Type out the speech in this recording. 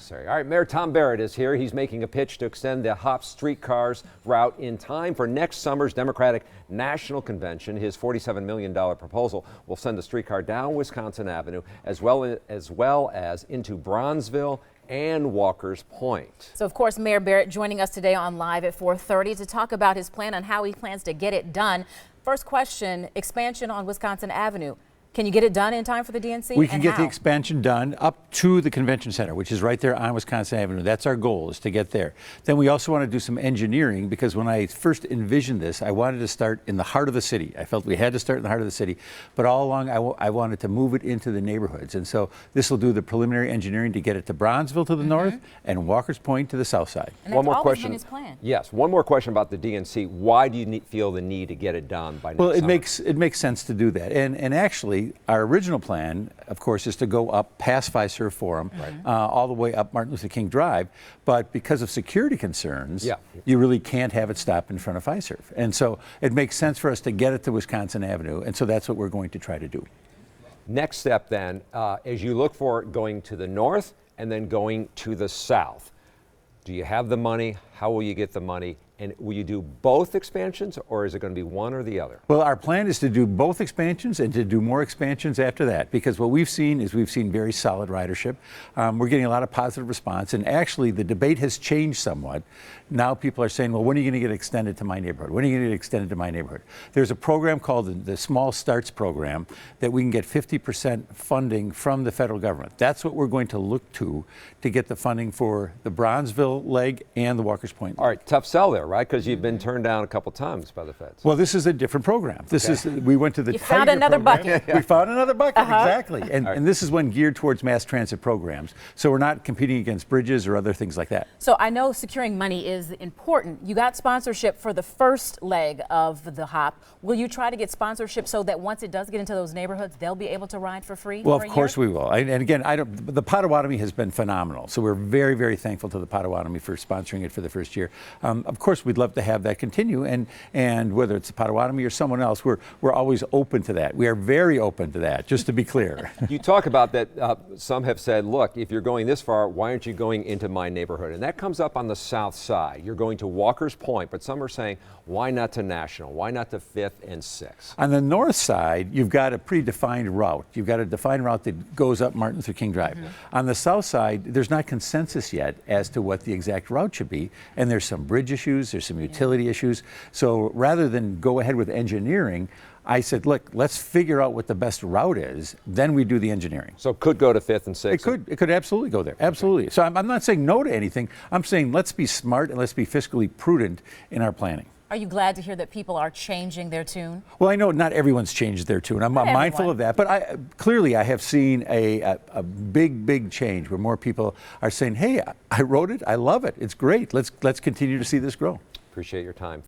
necessary. All right, Mayor Tom Barrett is here. He's making a pitch to extend the Hop streetcars route in time for next summer's Democratic National Convention. His $47 million proposal will send the streetcar down Wisconsin Avenue as well as into Bronzeville and Walker's Point. So, of course, Mayor Barrett joining us today on Live at 4:30 to talk about his plan on how he plans to get it done. First question, expansion on Wisconsin Avenue. Can you get it done in time for the DNC? We can get the expansion done up to the convention center, which is right there on Wisconsin Avenue. That's our goal, is to get there. Then we also want to do some engineering, because when I first envisioned this, I wanted to start in the heart of the city. I felt we had to start in the heart of the city, but all along I wanted to move it into the neighborhoods. And so this will do the preliminary engineering to get it to Bronzeville to the north and Walker's Point to the south side. And one more question. His plan. Yes, one more question about the DNC. Why do you feel the need to get it done by next summer? Well, it makes sense to do that. And actually, our original plan, of course, is to go up past Fiserv Forum, all the way up Martin Luther King Drive. But because of security concerns, you really can't have it stop in front of Fiserv. And so it makes sense for us to get it to Wisconsin Avenue. And so that's what we're going to try to do. Next step then, as you look for going to the north and then going to the south, do you have the money? How will you get the money? And will you do both expansions, or is it going to be one or the other? Well, our plan is to do both expansions and to do more expansions after that, because what we've seen is very solid ridership. We're getting a lot of positive response, and actually the debate has changed somewhat. Now people are saying, well, when are you going to get extended to my neighborhood? When are you going to get extended to my neighborhood? There's a program called the Small Starts Program that we can get 50% funding from the federal government. That's what we're going to look to get the funding for the Bronzeville leg and the Walker's Point leg. All right, tough sell there, right? Because you've been turned down a couple times by the feds. Well, this is a different program. We went to the You found another bucket. We found another bucket, exactly. And this is one geared towards mass transit programs. So we're not competing against bridges or other things like that. So I know securing money is important. You got sponsorship for the first leg of the Hop. Will you try to get sponsorship so that once it does get into those neighborhoods, they'll be able to ride for free? Well, of course we will. And again, the Potawatomi has been phenomenal. So we're very, very thankful to the Potawatomi for sponsoring it for the first year. Of course, we'd love to have that continue. And whether it's the Potawatomi or someone else, we're always open to that. We are very open to that, just to be clear. You talk about that. Some have said, look, if you're going this far, why aren't you going into my neighborhood? And that comes up on the south side. You're going to Walker's Point, but some are saying, why not to National? Why not to 5th and 6th? On the north side, you've got a predefined route. You've got a defined route that goes up Martin Luther King Drive. On the south side, there's not consensus yet as to what the exact route should be. And there's some bridge issues, there's some utility issues. So rather than go ahead with engineering, I said, look, let's figure out what the best route is, then we do the engineering. So it could go to 5th and 6th? It could absolutely go there, absolutely. Okay. So I'm not saying no to anything. I'm saying let's be smart and let's be fiscally prudent in our planning. Are you glad to hear that people are changing their tune? Well, I know not everyone's changed their tune. I'm mindful of that. But clearly I have seen a big change where more people are saying, hey, I wrote it, I love it, it's great. Let's continue to see this grow. Appreciate your time.